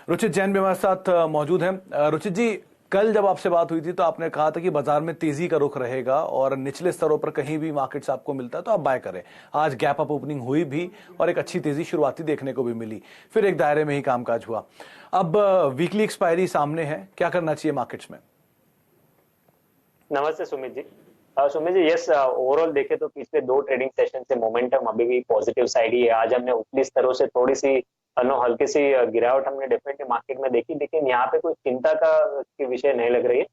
रुचित जैन भी हमारे साथ मौजूद हैं। रुचित जी, कल जब आपसे बात हुई थी तो आपने कहा था कि बाजार में तेजी का रुख रहेगा और निचले स्तरों पर कहीं भी मार्केट्स आपको मिलता है तो आप बाय करें। आज गैप अप ओपनिंग हुई भी और एक अच्छी तेजी शुरुआती देखने को भी मिली, फिर एक दायरे में ही कामकाज हुआ। अब वीकली एक्सपायरी सामने है, क्या करना चाहिए मार्केट्स में? नमस्ते सुमित जी। सुमित जी, यस, ओवरऑल देखे तो पिछले दो ट्रेडिंग सेशन से मोमेंटम अभी भी पॉजिटिव साइड ही है। आज हमने ऊपरी स्तरों से थोड़ी सी हल्की सी गिरावट हमने डेफिनेटली मार्केट में देखी, लेकिन यहाँ पे कोई चिंता का की विषय नहीं लग रही है।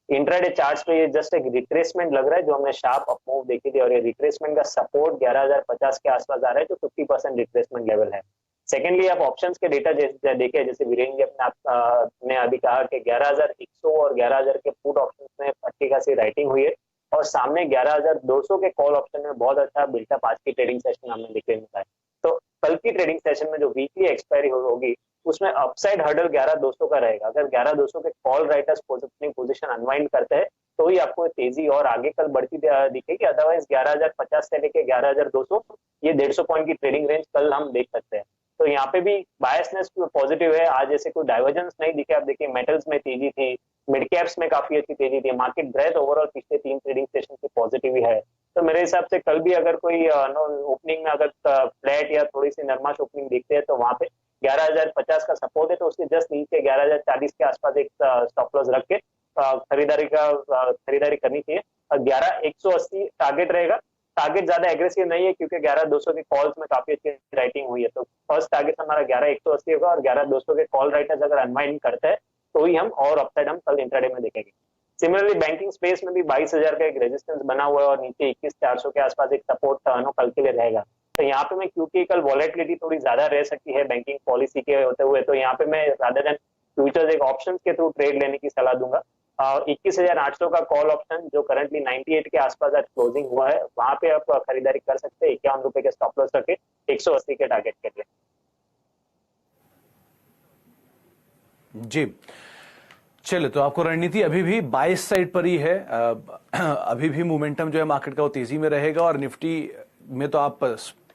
इंट्राडे चार्ट्स पे ये जस्ट एक रिट्रेसमेंट लग रहा है, जो हमने शार्प अप मूव देखी थी, और ये रिट्रेसमेंट का सपोर्ट 11,050 के आसपास आ रहा है, जो 50% रिट्रेसमेंट लेवल है। सेकेंडली, आप ऑप्शंस के डेटा देखे, जैसे वीरेंद्र जी ने अभी कहा कि 11,100 और 11,000 के पुट ऑप्शंस में अच्छी खासी राइटिंग हुई है, और सामने 11,200 के कॉल ऑप्शन में बहुत अच्छा बिल्टअप आज की ट्रेडिंग सेशन हमने देखने मिला है। तो कल की ट्रेडिंग सेशन में जो वीकली एक्सपायरी होगी उसमें अपसाइड हर्डल 11,200 का रहेगा। अगर 11,200 के कॉल राइटर्स अपनी पोजीशन अनवाइंड करते हैं तो ही आपको तेजी और आगे कल बढ़ती दिखेगी। अदरवाइज 11,050 से लेके 11,200 ये 150 पॉइंट की ट्रेडिंग रेंज कल हम देख सकते हैं। तो यहाँ पे भी बायसनेस पॉजिटिव है। आज ऐसे कोई डाइवर्जेंस नहीं दिखे। आप देखिए, मेटल्स में तेजी थी, मिड कैप्स में काफी अच्छी तेजी थी। मार्केट ब्रेथ ओवरऑल पिछले तीन ट्रेडिंग सेशन से पॉजिटिव ही है। तो मेरे हिसाब से कल भी अगर कोई ओपनिंग में अगर फ्लैट या थोड़ी सी नरमाश ओपनिंग देखते हैं तो वहां पे 11,050 का सपोर्ट है, तो उसके जस्ट नीचे 11,040 के आसपास एक स्टॉप लॉस रख के खरीदारी करनी चाहिए। और 11,180 टारगेट रहेगा। टारगेट ज्यादा एग्रेसिव नहीं है क्योंकि 11,200 के कॉल्स में काफी अच्छी राइटिंग हुई है। तो फर्स्ट टारगेट हमारा 11,180 होगा, और 11,200 के कॉल राइटर्स अगर अनवाइंड करते हैं तो ही हम और अपसाइड हम कल इंट्राडे में देखेंगे। सिमिलरली बैंकिंग स्पेस में भी 22,000 का एक रेजिस्टेंस बना हुआ है, और नीचे 21,400 के आसपास एक सपोर्ट कल के लिए रहेगा। तो यहाँ पे मैं, क्योंकि कल वॉलेटिलिटी थोड़ी ज्यादा रह सकती है बैंकिंग पॉलिसी के होते हुए, तो यहाँ पे मैं रादर देन फ्यूचर्स एक ऑप्शन के थ्रू ट्रेड लेने की सलाह दूंगा। 21,800 का कॉल ऑप्शन जो करंटली 98 के आसपास आज क्लोजिंग हुआ है, वहां पे आप खरीदारी कर सकते हैं। 51 रुपए के स्टॉप लॉस रखे 180 के टारगेट के लिए। जी चलिए, तो आपको रणनीति अभी भी 22 साइड पर ही है। अभी भी मोमेंटम जो है मार्केट का वो तेजी में रहेगा, और निफ्टी में तो आप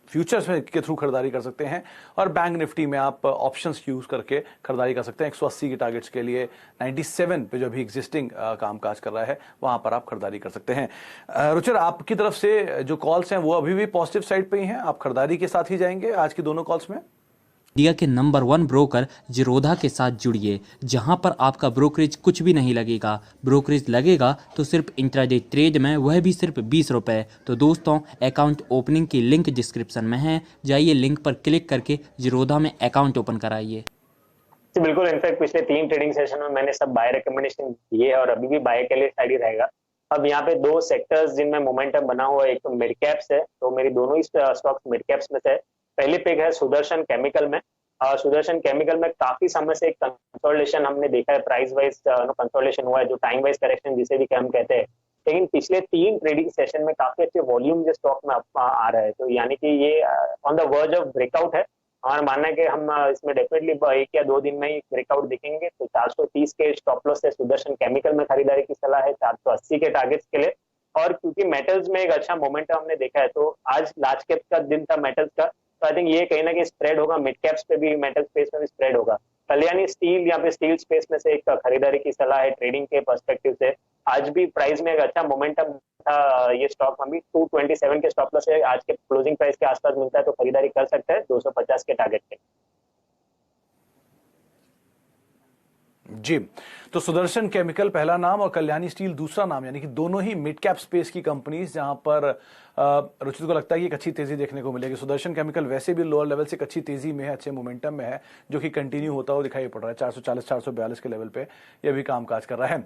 फ्यूचर्स में के थ्रू खरीदारी कर सकते हैं, और बैंक निफ्टी में आप ऑप्शंस यूज करके खरीदारी कर सकते हैं। 180 के टारगेट्स के लिए 97 पे जो अभी एग्जिस्टिंग कामकाज कर रहा है वहां पर आप खरीदारी कर सकते हैं। रुचिर, आपकी तरफ से जो कॉल्स हैं वो अभी भी पॉजिटिव साइड पे ही हैं, आप खरीदारी के साथ ही जाएंगे आज की दोनों कॉल्स में? इंडिया के नंबर 1 ब्रोकर जीरोधा के साथ जुड़िए, जहां पर आपका ब्रोकरेज कुछ भी नहीं लगेगा। ब्रोकरेज लगेगा तो सिर्फ इंट्राडे ट्रेड में, वह भी सिर्फ 20 रुपये। तो दोस्तों, अकाउंट ओपनिंग की लिंक डिस्क्रिप्शन में है, जाइए लिंक पर क्लिक करके जीरोधा में अकाउंट ओपन कराइए। बिल्कुल, इनफैक्ट पिछले तीन ट्रेडिंग सेशन में मैंने सब बाय रिकमेंडेशन दिए है, और अभी भी बाय के लिए साइड ही रहेगा। अब यहाँ पे दो सेक्टर्स जिनमें मोमेंटम बना हुआ है, एक तो मिड कैप्स है, तो मेरी दोनों ही स्टॉक्स मिड कैप्स में से। पहली पिक है सुदर्शन केमिकल में। सुदर्शन केमिकल में काफी समय से एक कंसोलिडेशन हमने देखा है, प्राइस वाइज कंसोलिडेशन हुआ है, जो टाइम वाइज करेक्शन जिसे भी हम कहते हैं। लेकिन पिछले तीन ट्रेडिंग सेशन में काफी अच्छे वॉल्यूम जो स्टॉक में आ रहा है, तो यानी कि ये on the verge of breakout है। हमारा मानना है कि हम इसमें डेफिनेटली 1 या 2 दिन में ही ब्रेकआउट दिखेंगे। तो 430 के स्टॉप लॉस से सुदर्शन केमिकल में खरीदारी की सलाह है, 480 के टारगेट्स के लिए। और क्योंकि मेटल्स में एक अच्छा मोमेंटम हमने देखा है, तो आज लार्ज कैप का दिन था मेटल्स का, तो आई थिंक ये कहीं ना कहीं स्प्रेड होगा, मिड कैप्स पे भी, मेटल स्पेस में भी स्प्रेड होगा। कल्याणी स्टील, यहाँ पे स्टील स्पेस में से एक खरीदारी की सलाह है ट्रेडिंग के पर्सपेक्टिव से। आज भी प्राइस में एक अच्छा मोमेंटम था, ये स्टॉक में भी 227 के स्टॉप लॉस है, आज के क्लोजिंग प्राइस के आसपास मिलता है तो खरीदारी कर सकते हैं 250 के टारगेट के। जी, तो सुदर्शन केमिकल पहला नाम और कल्याणी स्टील दूसरा नाम, यानी कि दोनों ही मिड कैप स्पेस की कंपनीज जहां पर रुचित को लगता है कि एक अच्छी तेजी देखने को मिलेगी। सुदर्शन केमिकल वैसे भी लोअर लेवल से एक अच्छी तेजी में है, अच्छे मोमेंटम में है, जो कि कंटिन्यू होता हुआ दिखाई पड़ रहा है। 440 442 के लेवल पे ये भी कामकाज कर रहा है।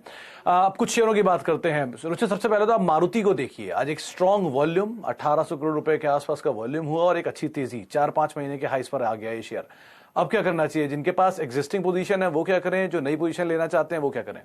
अब कुछ शेयरों की बात करते हैं। रुचित, सबसे पहले तो आप मारुति को देखिए। आज एक स्ट्रॉन्ग वॉल्यूम, 1800 करोड़ रुपए के आसपास का वॉल्यूम हुआ और एक अच्छी तेजी 4-5 महीने के हाइस पर आ गया ये शेयर। अब क्या करना चाहिए? जिनके पास एग्जिस्टिंग पोजीशन है वो क्या करें, जो नई पोजीशन लेना चाहते हैं वो क्या करें?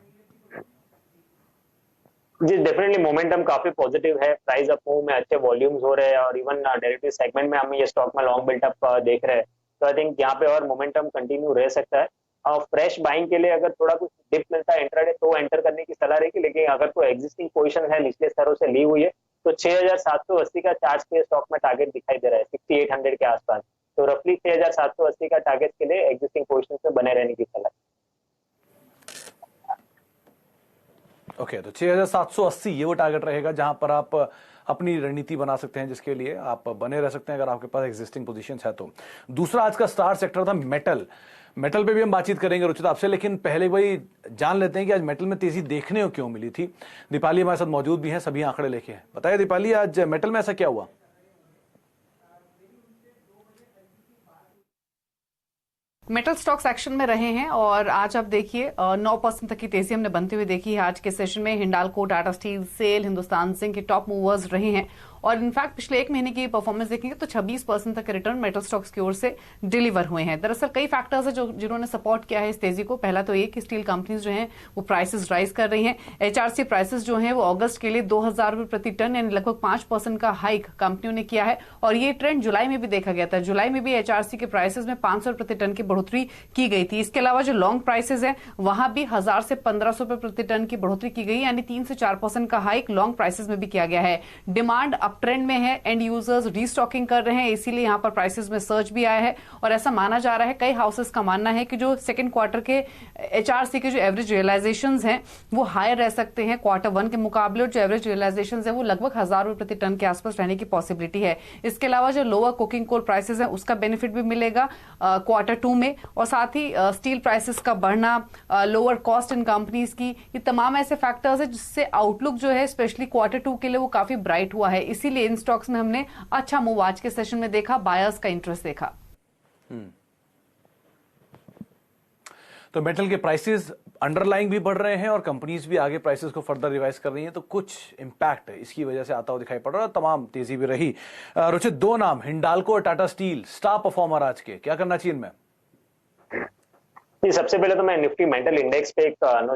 जी, डेफिनेटली मोमेंटम काफी पॉजिटिव है, प्राइस अप मूव में अच्छे वॉल्यूम्स हो रहे हैं, और इवन डेरिवेटिव सेगमेंट में हम ये स्टॉक में लॉन्ग बिल्टअप देख रहे हैं। तो आई थिंक यहाँ पे और मोमेंटम कंटिन्यू रह सकता है। और फ्रेश बाइंग के लिए अगर थोड़ा कुछ डिप मिलता है इंट्राडे तो एंटर करने की सलाह रहेगी, लेकिन अगर कोई एग्जिस्टिंग पोजीशन है निचले स्तरों से ली हुई है तो 6,780 का चार्ट पे स्टॉक में टारगेट दिखाई दे रहा है 6,800 के आसपास। तो रफली 6780 का टारगेट के लिए एग्जिस्टिंग पोजीशन पे बने रहने की सलाह। ओके, तो 6780 ये वो टारगेट रहेगा जहां पर आप अपनी रणनीति बना सकते हैं, जिसके लिए आप बने रह सकते हैं अगर आपके पास एग्जिस्टिंग पोजीशंस है तो। दूसरा आज का स्टार सेक्टर था मेटल। मेटल पे भी हम बातचीत करेंगे रुचित आपसे, लेकिन पहले भाई जान लेते हैं कि आज मेटल में तेजी देखने को क्यों मिली थी। दीपाली हमारे साथ मौजूद भी हैं, सभी आंकड़े लेके हैं। बताइए दीपाली, आज मेटल में ऐसा क्या हुआ? मेटल स्टॉक्स एक्शन में रहे हैं और आज आप देखिए 9% तक की तेजी हमने बनती हुई देखी है आज के सेशन में। हिंडाल्को, टाटा स्टील, सेल, हिंदुस्तान जिंक के टॉप मूवर्स रहे हैं और इनफैक्ट पिछले एक महीने की परफॉर्मेंस देखेंगे तो 26% तक के रिटर्न मेटल स्टॉक्स की ओर से डिलीवर हुए हैं। दरअसल कई फैक्टर्स है जिन्होंने सपोर्ट किया है इस तेजी को। पहला तो ये कि स्टील कंपनीज जो हैं वो प्राइसेस राइज कर रही हैं। एचआरसी प्राइसेस जो हैं वो अगस्त के लिए 2000 रुपए प्रति टन यानी लगभग 5% का हाइक कंपनियों ने किया है और ये ट्रेंड जुलाई में भी देखा गया था। जुलाई में भी एचआरसी के प्राइसेस में 500 प्रति टन की बढ़ोतरी की गई थी। इसके अलावा जो लॉन्ग प्राइसेस है वहां भी 1000 से 1500 रुपए प्रति टन की बढ़ोतरी की गई, यानी 3 से 4% का हाइक लॉन्ग प्राइसेस में भी किया गया है। डिमांड अप ट्रेंड में है, एंड यूजर्स रीस्टॉकिंग कर रहे हैं, इसीलिए यहां पर प्राइसेस में सर्च भी आया है और ऐसा माना जा रहा है, कई हाउसेस का मानना है कि जो सेकंड क्वार्टर के एचआरसी के जो एवरेज रियलाइजेशंस हैं वो हायर रह सकते हैं क्वार्टर 1 के मुकाबले और जो एवरेज रियलाइजेशंस है वो लगभग 1000 रुपए प्रति टन के आसपास रहने की पॉसिबिलिटी है। इसके अलावा जो लोअर कोकिंग कोल प्राइसेस है उसका बेनिफिट भी मिलेगा क्वार्टर 2 में और साथ ही स्टील प्राइसेस का बढ़ना, लोअर कॉस्ट इन कंपनीज की, ये तमाम ऐसे फैक्टर्स है जिससे आउटलुक जो है स्पेशली क्वार्टर 2 के लिए वो काफी ब्राइट हुआ है। इसीलिए इन स्टॉक्स में हमने अच्छा मूव आज के सेशन में देखा, बायर्स का इंटरेस्ट देखा। तो मेटल के प्राइसेस अंडरलाइंग भी बढ़ रहे हैं और कंपनीज भी आगे प्राइसेस को फर्दर रिवाइज कर रही हैं, तो कुछ इंपैक्ट इसकी वजह से आता हुआ दिखाई पड़ रहा है। तमाम तेजी भी रही। रुचित, दो नाम हिंडाल्को और टाटा स्टील स्टार परफॉर्मर आज के, क्या करना चाहिए इनमें? जी, सबसे पहले तो मैं निफ्टी मेटल इंडेक्स पे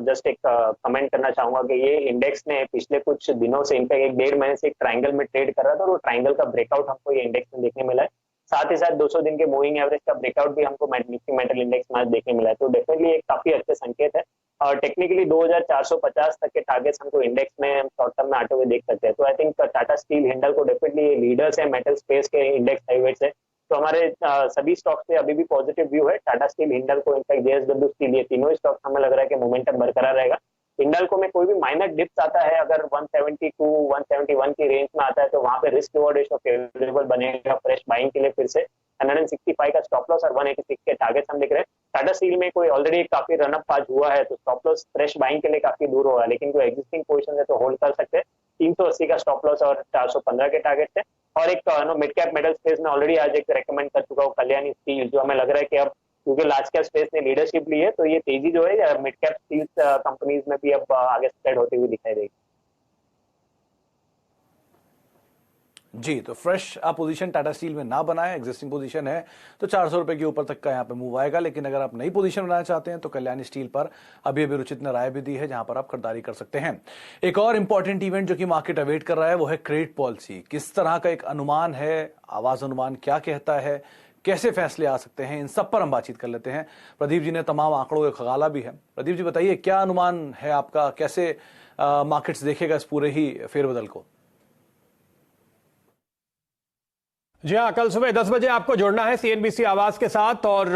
जस्ट एक कमेंट करना चाहूंगा कि ये इंडेक्स ने पिछले कुछ दिनों से इनफैक्ट 1-1.5 महीने से एक ट्रायंगल में ट्रेड कर रहा था और वो ट्रायंगल का ब्रेकआउट हमको ये इंडेक्स में देखने मिला है। साथ ही साथ 200 दिन के मूविंग एवरेज का ब्रेकआउट भी हमको निफ्टी मेटल इंडेक्स में आज देखने मिला है, तो डेफिनेटली एक काफी अच्छे संकेत है और टेक्निकली 2450 तक के टारगेट्स हमको इंडेक्स में शॉर्ट टर्म में आते हुए देख सकते हैं। तो I think Tata steel, Hindalco definitely leaders है मेटल स्पेस के इंडेक्स हाईवेट से, तो हमारे सभी स्टॉक्स पे अभी भी पॉजिटिव व्यू है। Tata steel, Hindalco, in fact JSW steel, ये तीनों स्टॉक्स हमें लग रहा है कि मोमेंटम बरकरार रहेगा। हिंडाल्को में कोई भी माइनर डिप्स आता है, अगर 172 171 की रेंज में आता है तो वहां पे रिस्क रिवॉर्ड रेशियो फेवरेबल बनेगा फ्रेश बाइंग के लिए। फिर से 165 का स्टॉप लॉस और 186 के टारगेट्स हम दिख रहे हैं। टाटा स्टील में कोई ऑलरेडी काफी रनअप आज हुआ है तो स्टॉप लॉस फ्रेश बाइंग के लिए काफी दूर होगा, लेकिन कोई एग्जिस्टिंग पोजीशन है तो होल्ड कर सकते हैं। 380 का स्टॉप लॉस और 415 के टारगेट है। और एक मिड कैप मेटल स्पेस में ऑलरेडी आज एक रेकमेंड कर चुका हूँ कल्याणी स्टील, जो हमें लग रहा है कि अब क्योंकि लार्ज कैप स्पेस ने लीडरशिप ली है तो ये तेजी जो है मिड कैप स्टील कंपनीज में भी अब आगे स्प्रेड होती हुई दिखाई देगी। जी, तो फ्रेश आप पोजीशन टाटा स्टील में ना बनाएं, एग्जिस्टिंग पोजीशन है तो 400 रुपए के ऊपर तक का यहाँ पे मूव आएगा, लेकिन अगर आप नई पोजीशन बनाना चाहते हैं तो कल्याणी स्टील पर अभी अभी रुचित ने राय भी दी है जहां पर आप खरीदारी कर सकते हैं। एक और इंपॉर्टेंट इवेंट जो कि मार्केट अवेट कर रहा है वो है क्रेडिट पॉलिसी। किस तरह का एक अनुमान है, आवाज अनुमान क्या कहता है, कैसे फैसले आ सकते हैं, इन सब पर हम बातचीत कर लेते हैं। प्रदीप जी ने तमाम आंकड़ों का खगाला भी है। प्रदीप जी बताइए, क्या अनुमान है आपका, कैसे मार्केट्स देखेगा इस पूरे ही फेरबदल को? जी हाँ, कल सुबह 10 बजे आपको जुड़ना है सीएनबीसी आवाज के साथ और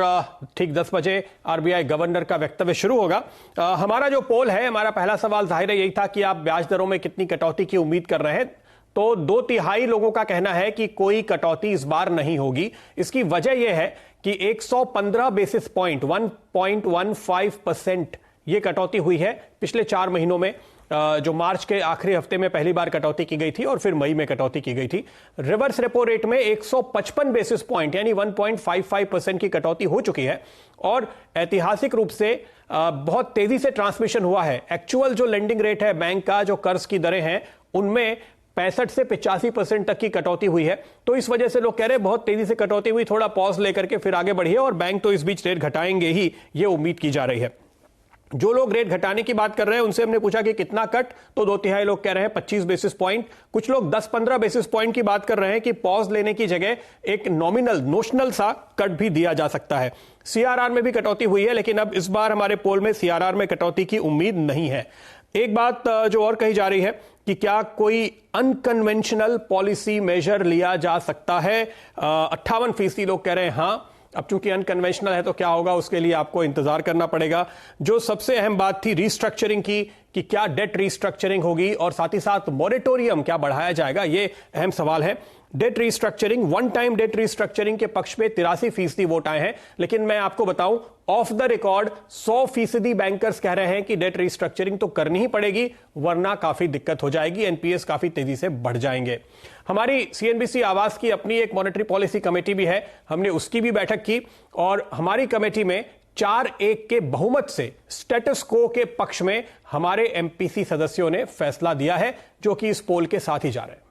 ठीक 10 बजे आरबीआई गवर्नर का वक्तव्य शुरू होगा। हमारा जो पोल है, हमारा पहला सवाल जाहिर है यही था कि आप ब्याज दरों में कितनी कटौती की उम्मीद कर रहे हैं, तो 2/3 लोगों का कहना है कि कोई कटौती इस बार नहीं होगी। इसकी वजह यह है कि 115 बेसिस पॉइंट 1.15% ये कटौती हुई है पिछले 4 महीनों में। जो मार्च के आखिरी हफ्ते में पहली बार कटौती की गई थी और फिर मई में कटौती की गई थी। रिवर्स रेपो रेट में 155 बेसिस पॉइंट यानी 1.55% की कटौती हो चुकी है और ऐतिहासिक रूप से बहुत तेजी से ट्रांसमिशन हुआ है। एक्चुअल जो लेंडिंग रेट है बैंक का, जो कर्ज की दरें हैं, उनमें 65 से 85% तक की कटौती हुई है। तो इस वजह से लोग कह रहे हैं बहुत तेजी से कटौती हुई, थोड़ा पॉज लेकर के फिर आगे बढ़िए और बैंक तो इस बीच रेट घटाएंगे ही, ये उम्मीद की जा रही है। जो लोग रेट घटाने की बात कर रहे हैं उनसे हमने पूछा कि कितना कट, तो 2/3 लोग कह रहे हैं 25 बेसिस पॉइंट। कुछ लोग 10-15 बेसिस पॉइंट की बात कर रहे हैं कि पॉज लेने की जगह एक नोशनल सा कट भी दिया जा सकता है। सीआरआर में भी कटौती हुई है, लेकिन अब इस बार हमारे पोल में सीआरआर में कटौती की उम्मीद नहीं है। एक बात जो और कही जा रही है कि क्या कोई अनकन्वेंशनल पॉलिसी मेजर लिया जा सकता है। 58% लोग कह रहे हैं हाँ। अब चूंकि अनकन्वेंशनल है तो क्या होगा उसके लिए आपको इंतजार करना पड़ेगा। जो सबसे अहम बात थी रीस्ट्रक्चरिंग की, कि क्या डेट रीस्ट्रक्चरिंग होगी और साथ ही साथ मॉरेटोरियम क्या बढ़ाया जाएगा, ये अहम सवाल है। Debt restructuring, one time debt restructuring के पक्ष में 83% वोट आए हैं, लेकिन मैं आपको बताऊं ऑफ द रिकॉर्ड 100% बैंकर्स कह रहे हैं कि डेट रीस्ट्रक्चरिंग तो करनी ही पड़ेगी वरना काफी दिक्कत हो जाएगी, एनपीएस काफी तेजी से बढ़ जाएंगे। हमारी सीएनबीसी आवाज की अपनी एक मॉनेटरी पॉलिसी कमेटी भी है, हमने उसकी भी बैठक की और हमारी कमेटी में 4-1 के बहुमत से स्टेटस को के पक्ष में हमारे एमपीसी सदस्यों ने फैसला दिया है, जो कि इस पोल के साथ ही जा रहे हैं।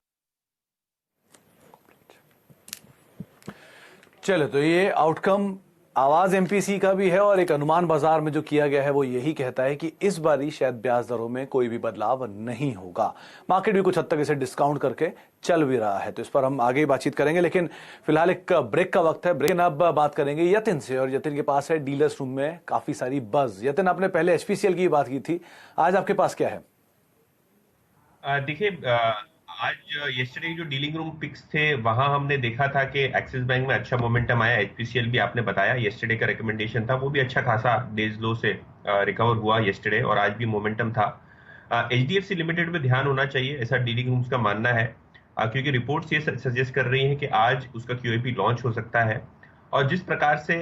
चलो, तो ये आउटकम आवाज एमपीसी का भी है और एक अनुमान बाजार में जो किया गया है वो यही कहता है कि इस बारी शायद ब्याज दरों में कोई भी बदलाव नहीं होगा। मार्केट भी कुछ हद तक इसे डिस्काउंट करके चल भी रहा है, तो इस पर हम आगे बातचीत करेंगे, लेकिन फिलहाल एक ब्रेक का वक्त है। ब्रेक अब बात करेंगे यतिन से, और यतिन के पास है डीलर्स रूम में काफी सारी बज। यतिन, आपने पहले एचपीसीएल की बात की थी, आज आपके पास क्या है? देखिए, आज येस्टरडे जो डीलिंग रूम पिक्स थे वहां हमने देखा था कि एक्सिस बैंक में अच्छा मोमेंटम आया। एचपीसीएल भी आपने बताया येस्टरडे का रिकमेंडेशन था, वो भी अच्छा खासा डेज लो से रिकवर हुआ येस्टरडे और आज भी मोमेंटम था। एचडीएफसी लिमिटेड पे ध्यान होना चाहिए, ऐसा डीलिंग रूम्स का मानना है, क्योंकि रिपोर्ट्स ये सजेस्ट कर रही हैं कि आज उसका क्यूआईपी लॉन्च हो सकता है। और जिस प्रकार से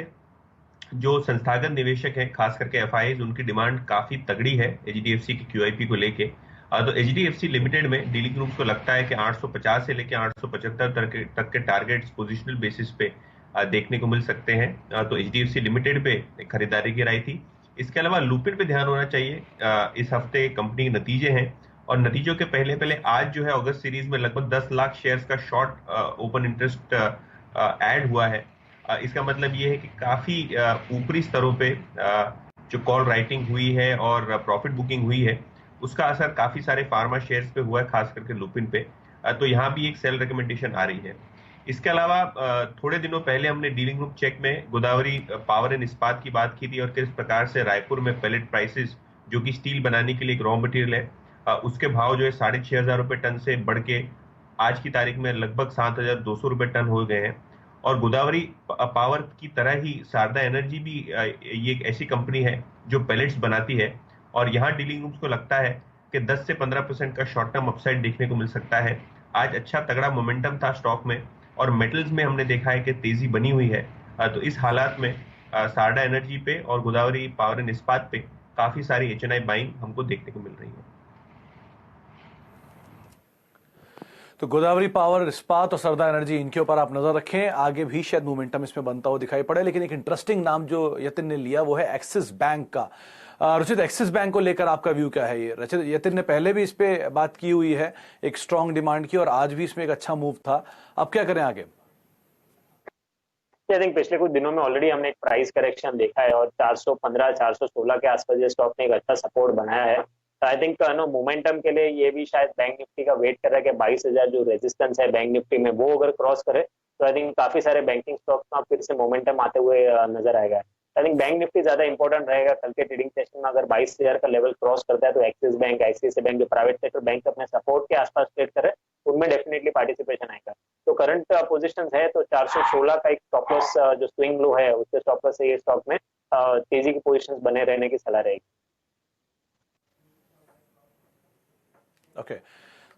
जो संस्थागत निवेशक हैं, खास करके एफआईआईज, उनकी डिमांड काफी तगड़ी है एचडीएफसी की क्यूआईपी को लेके, तो एचडीएफसी लिमिटेड में डीलिंग ग्रुप्स को लगता है कि 850 से लेकर 875 तक के टारगेट्स पोजिशनल बेसिस पे देखने को मिल सकते हैं। तो एचडीएफसी लिमिटेड पे खरीदारी की राय थी। इसके अलावा लुपिन पे ध्यान होना चाहिए। इस हफ्ते कंपनी के नतीजे हैं और नतीजों के पहले आज जो है अगस्त सीरीज में लगभग 10 लाख शेयर्स का शॉर्ट ओपन इंटरेस्ट ऐड हुआ है। इसका मतलब ये है कि काफी ऊपरी स्तरों पे जो कॉल राइटिंग हुई है और प्रॉफिट बुकिंग हुई है उसका असर काफी सारे फार्मा शेयर्स पे हुआ है, खास करके लुपिन पे। तो यहाँ भी एक सेल रिकमेंडेशन आ रही है। इसके अलावा थोड़े दिनों पहले हमने डीलिंग ग्रुप चेक में गोदावरी पावर एंड इस्पात की बात की थी और किस प्रकार से रायपुर में पेलेट प्राइसेस, जो कि स्टील बनाने के लिए एक रॉ मटेरियल है, उसके भाव जो है 6,500 रुपए टन से बढ़ के आज की तारीख में लगभग 7,200 रुपए टन हो गए हैं। और गोदावरी पावर की तरह ही शारदा एनर्जी भी ये एक ऐसी कंपनी है जो पेलेट्स बनाती है और यहाँ डीलिंग रूम्स को लगता है कि 10 से 15% का शॉर्ट टर्म अपसाइड देखने को मिल सकता है। आज अच्छा तगड़ा मोमेंटम था स्टॉक में और मेटल्स में हमने देखा है कि तेजी बनी हुई है। तो इस हालात में शारदा एनर्जी पे और गोदावरी पावर एंड इस्पात पे काफी सारी एचएनआई बाइंग हमको देखने को मिल रही है। तो गोदावरी पावर, इस्पात और सरदा एनर्जी, इनके ऊपर आप नजर रखें, आगे भी शायद मोमेंटम इसमें बनता हुआ दिखाई पड़े। लेकिन एक इंटरेस्टिंग नाम जो यतिन ने लिया वो है एक्सिस बैंक का। रुचित, एक्सिस बैंक को लेकर आपका व्यू क्या है? ये रचित, यतिन ने पहले भी इस पे बात की हुई है, एक स्ट्रांग डिमांड की, और आज भी इसमें एक अच्छा मूव था। अब क्या करें आगे? आई थिंक पिछले कुछ दिनों में ऑलरेडी हमने एक प्राइस करेक्शन देखा है और 415 416 के आसपास ये स्टॉक ने एक अच्छा सपोर्ट बनाया है। तो आई थिंक मोमेंटम के लिए ये भी शायद बैंक निफ्टी का वेट कर रहा है कि 22,000 जो रेजिस्टेंस है बैंक निफ्टी में वो अगर क्रॉस करे तो आई थिंक काफी सारे बैंकिंग स्टॉक्स में फिर से मोमेंटम आते हुए नजर आएगा। आई थिंक बैंक निफ्टी ज्यादा इंपॉर्टेंट रहेगा। कल के ट्रेडिंग सेशन में अगर 22,000 का लेवल क्रॉस करता है तो एक्सिस बैंक, आईसीआईसीआई बैंक, जो प्राइवेट सेक्टर बैंक अपने सपोर्ट के आसपास ट्रेड करे उनमें डेफिनेटली पार्टिसिपेशन आएगा। तो करंट पोजीशंस है तो 416 का एक स्टॉप लॉस जो स्विंग लो है उसके स्टॉप लॉस से ये स्टॉक में तेजी की पोजीशंस बने रहने की सलाह रहेगी। ओके,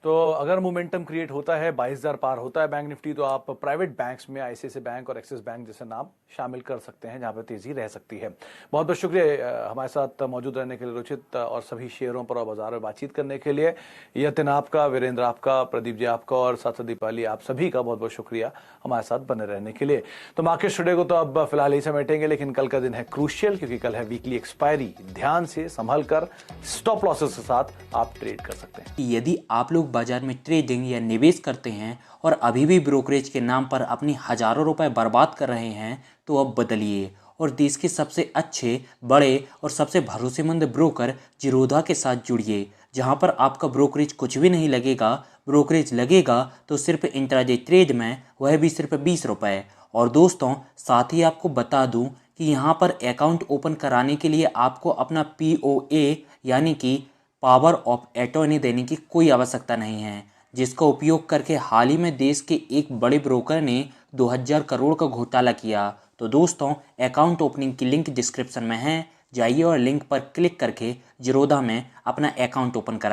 तो अगर मोमेंटम क्रिएट होता है, 22,000 पार होता है बैंक निफ्टी, तो आप प्राइवेट बैंक्स में आईसीआईसीआई बैंक और एक्सिस बैंक जैसे नाम शामिल कर सकते हैं जहां पर तेजी रह सकती है। बहुत बहुत शुक्रिया हमारे साथ मौजूद रहने के लिए रुचित, और सभी शेयरों पर और बाजार में बातचीत करने के लिए। यतिन आपका, वीरेंद्र आपका, प्रदीप जी आपका और साथ दीपाली आप सभी का बहुत बहुत शुक्रिया हमारे साथ बने रहने के लिए। तो मार्केट स्टूडियो को तो अब फिलहाल ही समेटेंगे, लेकिन कल का दिन है क्रूशियल, क्योंकि कल है वीकली एक्सपायरी। ध्यान से संभल कर स्टॉप लॉसेस के साथ आप ट्रेड कर सकते हैं। यदि आप लोग बाजार में ट्रेडिंग या निवेश करते हैं और अभी भी ब्रोकरेज के नाम पर अपनी हजारों रुपए बर्बाद कर रहे हैं तो अब बदलिए और देश के सबसे अच्छे, बड़े और सबसे भरोसेमंद ब्रोकर जिरोधा के साथ जुड़िए, जहां पर आपका ब्रोकरेज कुछ भी नहीं लगेगा। ब्रोकरेज लगेगा तो सिर्फ इंट्राडे ट्रेड में, वह भी सिर्फ 20 रुपये। और दोस्तों, साथ ही आपको बता दूं कि यहाँ पर अकाउंट ओपन कराने के लिए आपको अपना POA यानी कि पावर ऑफ अटॉर्नी देने की कोई आवश्यकता नहीं है, जिसका उपयोग करके हाल ही में देश के एक बड़े ब्रोकर ने 2000 करोड़ का घोटाला किया। तो दोस्तों, अकाउंट ओपनिंग की लिंक डिस्क्रिप्शन में है, जाइए और लिंक पर क्लिक करके ज़ीरोधा में अपना अकाउंट ओपन कराइए।